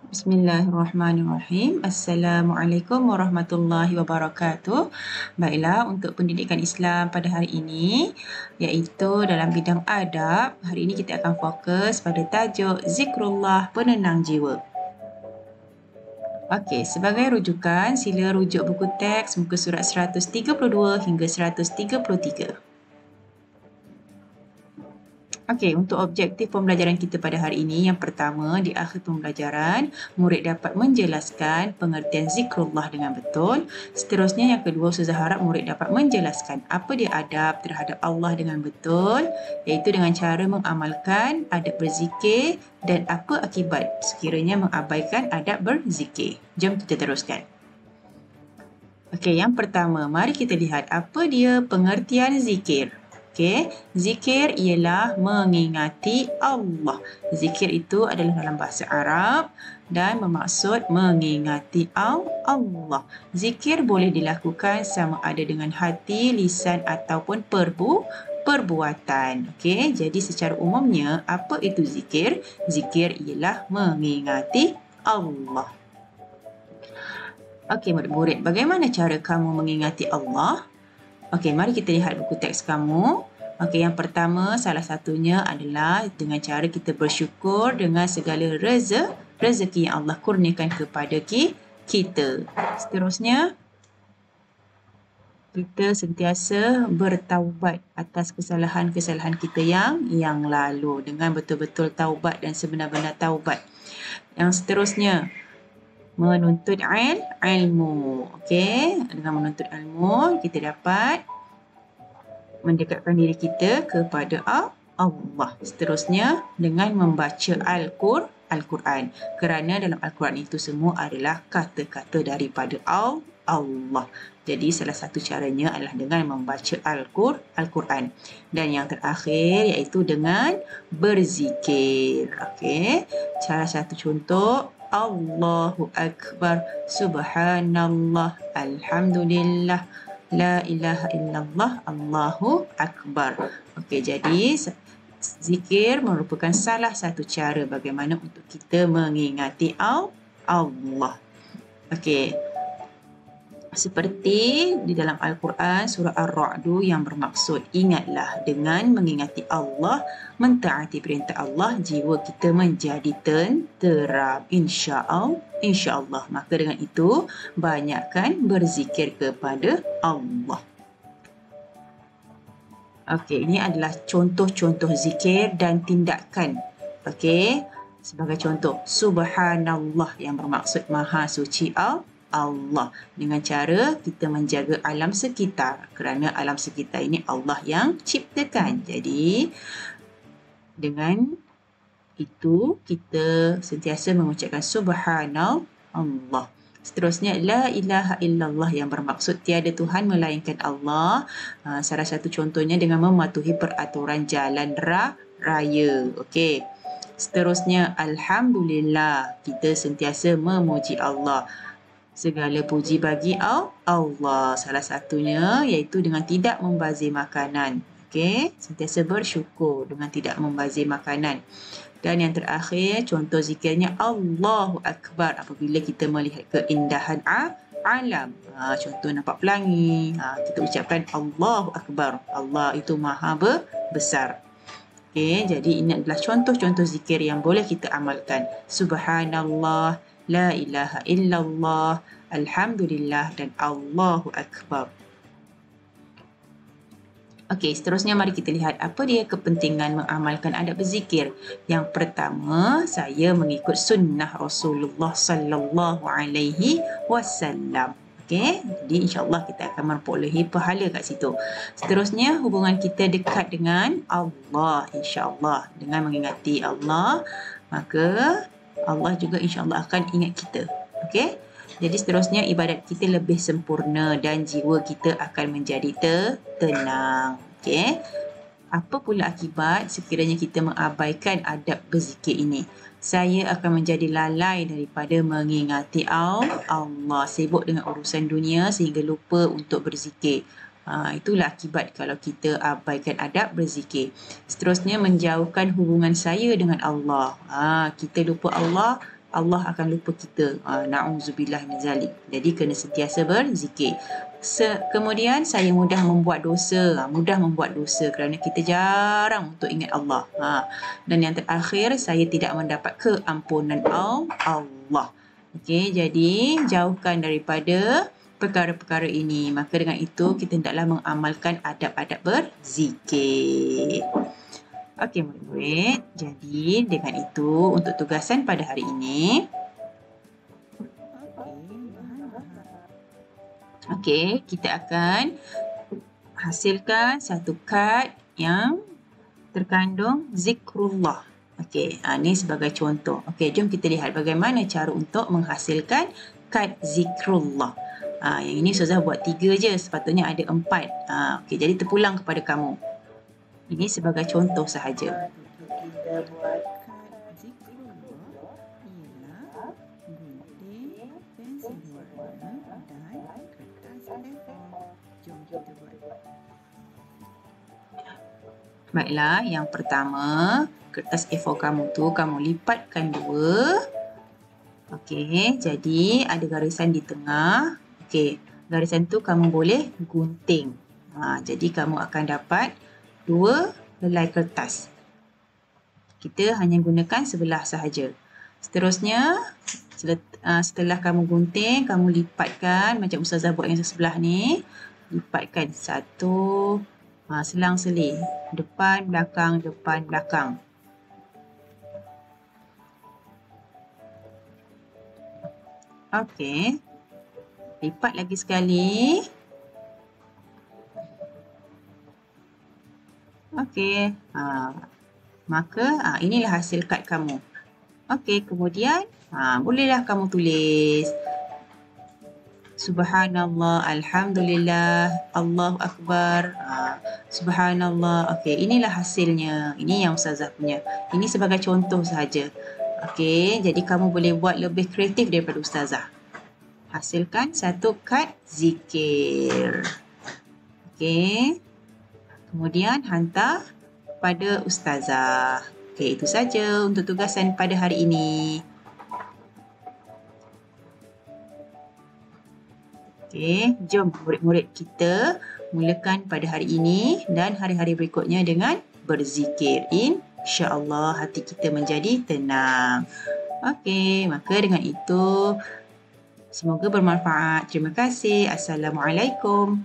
Bismillahirrahmanirrahim. Assalamualaikum warahmatullahi wabarakatuh. Baiklah, untuk pendidikan Islam pada hari ini, iaitu dalam bidang adab, hari ini kita akan fokus pada tajuk Zikrullah Penenang Jiwa. Okey, sebagai rujukan, sila rujuk buku teks muka surat 132 hingga 133. Okey, untuk objektif pembelajaran kita pada hari ini, yang pertama, di akhir pembelajaran, murid dapat menjelaskan pengertian zikrullah dengan betul. Seterusnya, yang kedua, Ustazah harap murid dapat menjelaskan apa dia adab terhadap Allah dengan betul, iaitu dengan cara mengamalkan adab berzikir dan apa akibat sekiranya mengabaikan adab berzikir. Jom kita teruskan. Okey, yang pertama, mari kita lihat apa dia pengertian zikir. Okey, zikir ialah mengingati Allah. Zikir itu adalah dalam bahasa Arab dan bermaksud mengingati Allah. Zikir boleh dilakukan sama ada dengan hati, lisan ataupun perbuatan. Okey, jadi secara umumnya apa itu zikir? Zikir ialah mengingati Allah. Okey, murid-murid, bagaimana cara kamu mengingati Allah? Okey, mari kita lihat buku teks kamu. Okey, yang pertama, salah satunya adalah dengan cara kita bersyukur dengan segala rezeki yang Allah kurniakan kepada kita. Seterusnya, kita sentiasa bertaubat atas kesalahan-kesalahan kita yang lalu dengan betul-betul taubat dan sebenar-benar taubat. Yang seterusnya, menuntut ilmu. Okey, dengan menuntut ilmu, kita dapat mendekatkan diri kita kepada Allah. Seterusnya, dengan membaca Al-Quran. Kerana dalam Al-Quran itu semua adalah kata-kata daripada Allah. Jadi, salah satu caranya adalah dengan membaca Al-Quran. Dan yang terakhir, iaitu dengan berzikir. Okey, salah satu contoh, Allahu Akbar, Subhanallah, Alhamdulillah, La ilaha illallah, Allahu Akbar. Okey, jadi zikir merupakan salah satu cara bagaimana untuk kita mengingati Allah. Okey, seperti di dalam Al-Quran surah Ar-Ra'du yang bermaksud, ingatlah dengan mengingati Allah, mentaati perintah Allah, jiwa kita menjadi tenteram. InsyaAllah. Maka dengan itu, banyakkan berzikir kepada Allah. Okey, ini adalah contoh-contoh zikir dan tindakan. Okey, sebagai contoh, Subhanallah yang bermaksud Maha Suci Allah, dengan cara kita menjaga alam sekitar, kerana alam sekitar ini Allah yang ciptakan. Jadi dengan itu kita sentiasa mengucapkan Subhanallah. Seterusnya, La ilaha illallah yang bermaksud tiada Tuhan melainkan Allah. Salah satu contohnya dengan mematuhi peraturan jalan raya. Okey. Seterusnya, Alhamdulillah, kita sentiasa memuji Allah. Segala puji bagi Allah. Salah satunya iaitu dengan tidak membazir makanan. Okey, sentiasa bersyukur dengan tidak membazir makanan. Dan yang terakhir, contoh zikirnya Allahu Akbar apabila kita melihat keindahan alam. Contoh nampak pelangi, kita ucapkan Allahu Akbar. Allah itu maha besar. Okey, jadi ini adalah contoh-contoh zikir yang boleh kita amalkan. Subhanallah, La ilaha illallah, Alhamdulillah dan Allahu Akbar. Okey, seterusnya mari kita lihat apa dia kepentingan mengamalkan adab berzikir. Yang pertama, saya mengikut sunnah Rasulullah sallallahu alaihi wasallam. Okey, jadi insya-Allah kita akan memperolehi pahala kat situ. Seterusnya, hubungan kita dekat dengan Allah, insya-Allah. Dengan mengingati Allah, maka Allah juga insya-Allah akan ingat kita. Okey? Jadi seterusnya ibadat kita lebih sempurna dan jiwa kita akan menjadi tenang. Okey? Apa pula akibat sekiranya kita mengabaikan adab berzikir ini? Saya akan menjadi lalai daripada mengingati Allah, sibuk dengan urusan dunia sehingga lupa untuk berzikir. Itulah akibat kalau kita abaikan adab berzikir. Seterusnya, menjauhkan hubungan saya dengan Allah. Kita lupa Allah, Allah akan lupa kita. Na'udzubillah min zalik. Jadi kena sentiasa berzikir. Kemudian saya mudah membuat dosa. Mudah membuat dosa kerana kita jarang untuk ingat Allah. Dan yang terakhir, saya tidak mendapat keampunan Allah. Okey, jadi jauhkan daripada perkara-perkara ini. Maka dengan itu kita hendaklah mengamalkan adab-adab berzikir. Okey murid-murid, jadi dengan itu untuk tugasan pada hari ini. Okey, kita akan hasilkan satu kad yang terkandung zikrullah. Okey, ini sebagai contoh. Okey, jom kita lihat bagaimana cara untuk menghasilkan kad zikrullah. Yang ini Ustazah buat 3 je, sepatutnya ada 4. Okey, jadi terpulang kepada kamu. Ini sebagai contoh sahaja. Kita buat kad zikrullah ialah gunting, pensil warna dan kertas A4. Jom kita buat. Baiklah, yang pertama, kertas A4 kamu tu kamu lipatkan 2. Okey, jadi ada garisan di tengah. Okey, garisan tu kamu boleh gunting. Jadi kamu akan dapat 2 helai kertas. Kita hanya gunakan sebelah sahaja. Seterusnya, setelah kamu gunting, kamu lipatkan macam Ustazah buat yang sebelah ni. Lipatkan 1, selang-seli. Depan, belakang, depan, belakang. Okey. Lipat lagi sekali. Okey. Maka inilah hasil kad kamu. Okey, kemudian bolehlah kamu tulis Subhanallah, Alhamdulillah, Allahu Akbar. Subhanallah. Okey, inilah hasilnya. Ini yang Ustazah punya. Ini sebagai contoh sahaja. Okey, jadi kamu boleh buat lebih kreatif daripada Ustazah. Hasilkan satu kad zikir. Okey. Kemudian hantar pada Ustazah. Okey, itu saja untuk tugasan pada hari ini. Okey, jom murid-murid kita mulakan pada hari ini dan hari-hari berikutnya dengan berzikir. InsyaAllah hati kita menjadi tenang. Okey, maka dengan itu semoga bermanfaat. Terima kasih. Assalamualaikum.